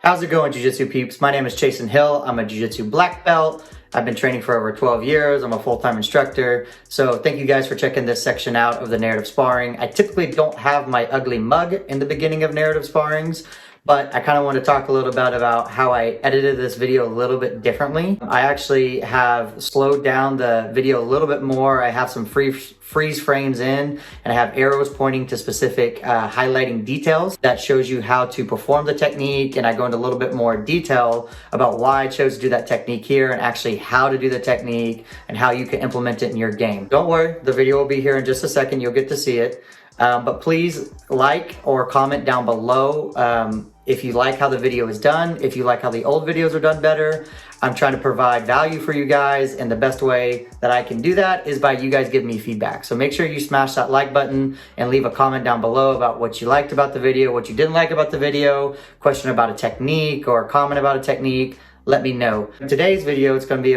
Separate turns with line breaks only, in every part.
How's it going, Jiu Jitsu peeps? My name is Chasen Hill. I'm a Jiu Jitsu black belt. I've been training for over 12 years. I'm a full-time instructor. So thank you guys for checking this section out of the narrative sparring. I typically don't have my ugly mug in the beginning of narrative sparrings, but I kind of want to talk a little bit about how I edited this video a little bit differently. I actually have slowed down the video a little bit more. I have some freeze frames in, and I have arrows pointing to specific highlighting details that shows you how to perform the technique, and I go into a little bit more detail about why I chose to do that technique here and actually how to do the technique and how you can implement it in your game. Don't worry, the video will be here in just a second. You'll get to see it. But please like or comment down below if you like how the video is done, if you like how the old videos are done better. I'm trying to provide value for you guys, and the best way that I can do that is by you guys giving me feedback. So make sure you smash that like button and leave a comment down below about what you liked about the video, what you didn't like about the video, question about a technique or a comment about a technique. Let me know. In today's video, it's going to be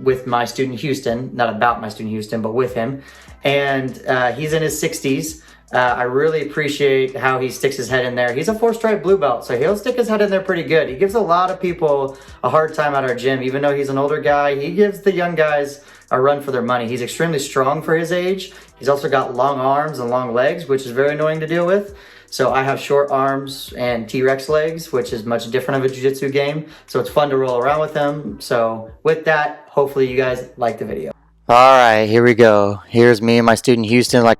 with my student Houston, not about my student Houston, but with him. And he's in his 60s. I really appreciate how he sticks his head in there. He's a 4-stripe blue belt, so he'll stick his head in there pretty good. He gives a lot of people a hard time at our gym. Even though he's an older guy, he gives the young guys a run for their money. He's extremely strong for his age. He's also got long arms and long legs, which is very annoying to deal with. So I have short arms and T-Rex legs, which is much different of a jiu-jitsu game. So it's fun to roll around with him. So with that, hopefully you guys like the video.
All right, here we go. Here's me and my student Houston. Like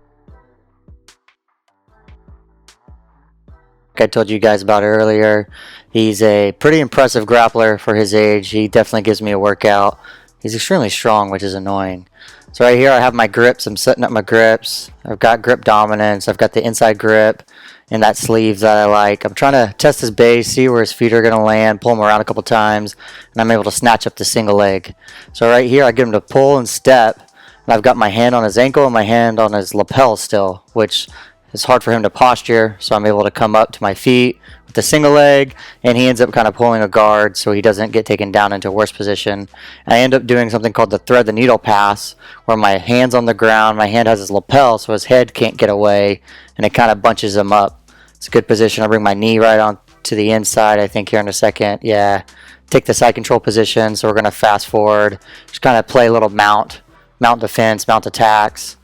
I told you guys about earlier, he's a pretty impressive grappler for his age. He definitely gives me a workout. He's extremely strong, which is annoying. So right here I have my grips. I'm setting up my grips. I've got grip dominance. I've got the inside grip and that sleeve that I like. I'm trying to test his base, see where his feet are going to land, pull him around a couple times, and I'm able to snatch up the single leg. So right here I get him to pull and step, and I've got my hand on his ankle and my hand on his lapel still, which it's hard for him to posture, so I'm able to come up to my feet with the single leg, and he ends up kind of pulling a guard so he doesn't get taken down into a worse position. And I end up doing something called the thread the needle pass, where my hand's on the ground, my hand has his lapel so his head can't get away, and it kind of bunches him up. It's a good position. I bring my knee right on to the inside, I think, here in a second. Yeah, take the side control position, so we're going to fast forward. Just kind of play a little mount defense, mount attacks.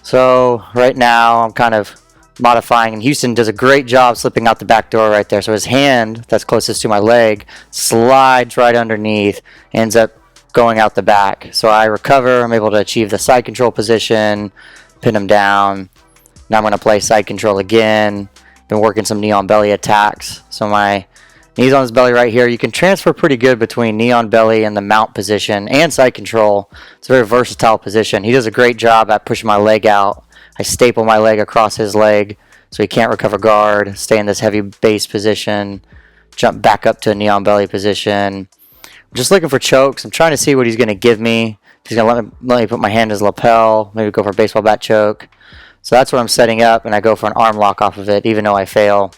So right now I'm kind of modifying, and Houston does a great job slipping out the back door right there. So his hand that's closest to my leg slides right underneath, ends up going out the back. So I recover, I'm able to achieve the side control position, pin him down. Now I'm going to play side control again. Been working some knee on belly attacks. So my knee's on his belly right here. You can transfer pretty good between knee on belly and the mount position and side control. It's a very versatile position. He does a great job at pushing my leg out. I staple my leg across his leg so he can't recover guard, stay in this heavy base position, jump back up to a knee on belly position. I'm just looking for chokes. I'm trying to see what he's going to give me. If he's going to let me put my hand in his lapel, maybe go for a baseball bat choke. So that's what I'm setting up, and I go for an arm lock off of it even though I fail.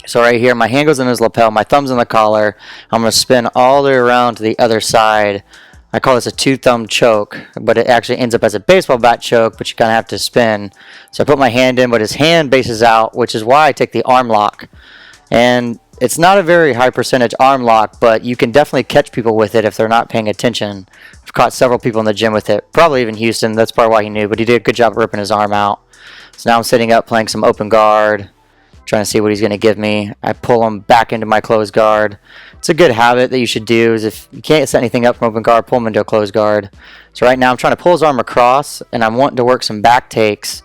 So right here, my hand goes in his lapel, my thumb's in the collar. I'm going to spin all the way around to the other side. I call this a two-thumb choke, but it actually ends up as a baseball bat choke, but you kind of have to spin. So I put my hand in, but his hand bases out, which is why I take the arm lock. And it's not a very high percentage arm lock, but you can definitely catch people with it if they're not paying attention. I've caught several people in the gym with it, probably even Houston. That's probably why he knew, but he did a good job ripping his arm out. So now I'm sitting up playing some open guard, trying to see what he's going to give me. I pull him back into my closed guard. It's a good habit that you should do, is if you can't set anything up from open guard, pull him into a closed guard. So right now I'm trying to pull his arm across, and I'm wanting to work some back takes.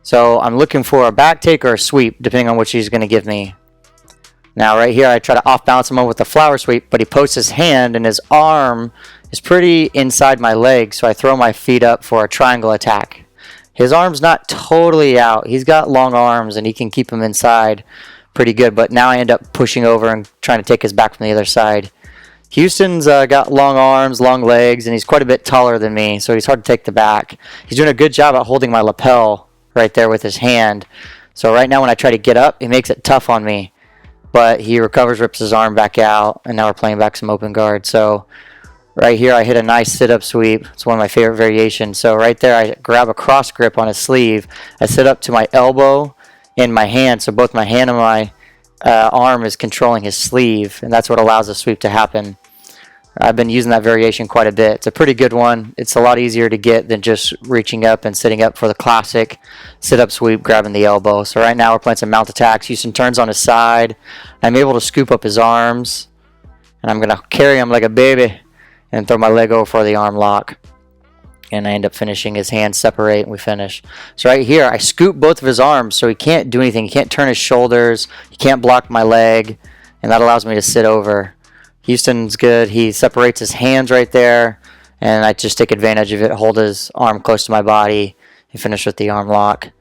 So I'm looking for a back take or a sweep, depending on which he's going to give me. Now right here I try to off balance him over with a flower sweep, but he posts his hand and his arm is pretty inside my leg, so I throw my feet up for a triangle attack. His arm's not totally out. He's got long arms and he can keep him inside pretty good, but now I end up pushing over and trying to take his back from the other side. Houston's got long arms, long legs, and he's quite a bit taller than me, so he's hard to take the back. He's doing a good job at holding my lapel right there with his hand. So right now when I try to get up, he makes it tough on me, but he recovers, rips his arm back out, and now we're playing back some open guard. So right here I hit a nice sit-up sweep. It's one of my favorite variations. So right there I grab a cross grip on his sleeve. I sit up to my elbow in my hand, so both my hand and my arm is controlling his sleeve, and that's what allows the sweep to happen. I've been using that variation quite a bit. It's a pretty good one. It's a lot easier to get than just reaching up and sitting up for the classic sit-up sweep, grabbing the elbow. So right now we're playing some mount attacks. Houston turns on his side. I'm able to scoop up his arms, and I'm going to carry him like a baby and throw my leg over for the arm lock. And I end up finishing. His hands separate and we finish. So right here, I scoop both of his arms so he can't do anything. He can't turn his shoulders. He can't block my leg. And that allows me to sit over. Houston's good. He separates his hands right there. And I just take advantage of it, hold his arm close to my body, and finish with the arm lock.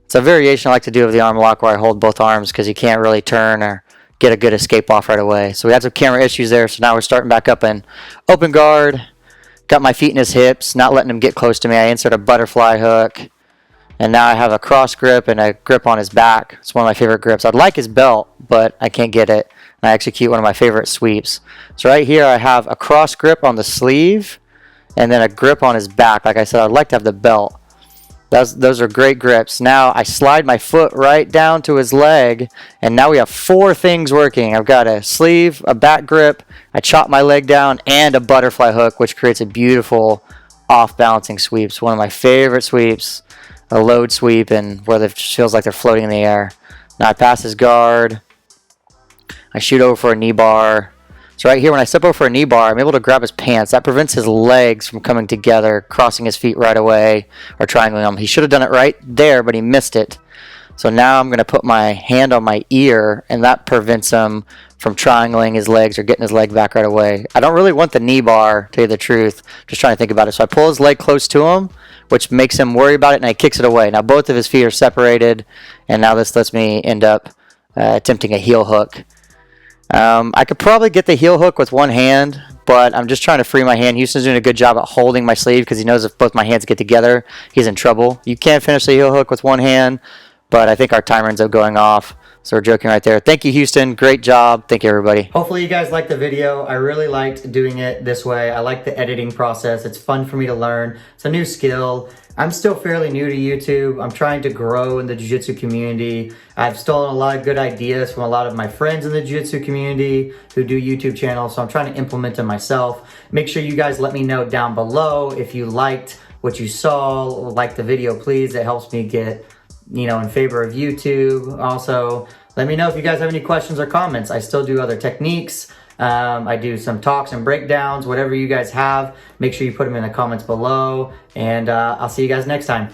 It's a variation I like to do of the arm lock where I hold both arms because you can't really turn or get a good escape off right away. So we had some camera issues there. So now we're starting back up in open guard. Got my feet in his hips, not letting him get close to me. I insert a butterfly hook. And now I have a cross grip and a grip on his back. It's one of my favorite grips. I'd like his belt, but I can't get it. And I execute one of my favorite sweeps. So right here I have a cross grip on the sleeve and then a grip on his back. Like I said, I'd like to have the belt. Those are great grips. Now I slide my foot right down to his leg, and now we have 4 things working. I've got a sleeve, a back grip, I chop my leg down, and a butterfly hook, which creates a beautiful off-balancing sweep. It's one of my favorite sweeps, a load sweep, and where it just feels like they're floating in the air. Now I pass his guard. I shoot over for a knee bar. So right here, when I step over for a knee bar, I'm able to grab his pants. That prevents his legs from coming together, crossing his feet right away, or triangling them. He should have done it right there, but he missed it. So now I'm going to put my hand on my ear, and that prevents him from triangling his legs or getting his leg back right away. I don't really want the knee bar, to tell you the truth. Just trying to think about it. So I pull his leg close to him, which makes him worry about it, and he kicks it away. Now both of his feet are separated, and now this lets me end up attempting a heel hook. I could probably get the heel hook with one hand, but I'm just trying to free my hand. Houston's doing a good job at holding my sleeve because he knows if both my hands get together, he's in trouble. You can finish the heel hook with one hand, but I think our timer ends up going off. So we're joking right there. Thank you, Houston. Great job. Thank you, everybody.
Hopefully you guys liked the video. I really liked doing it this way. I like the editing process. It's fun for me to learn. It's a new skill. I'm still fairly new to YouTube. I'm trying to grow in the Jiu-Jitsu community. I've stolen a lot of good ideas from a lot of my friends in the Jiu-Jitsu community who do YouTube channels, so I'm trying to implement them myself. Make sure you guys let me know down below if you liked what you saw, like the video, please. It helps me get, in favor of YouTube. Also, let me know if you guys have any questions or comments. I still do other techniques. I do some talks and breakdowns. Whatever you guys have, make sure you put them in the comments below. And I'll see you guys next time.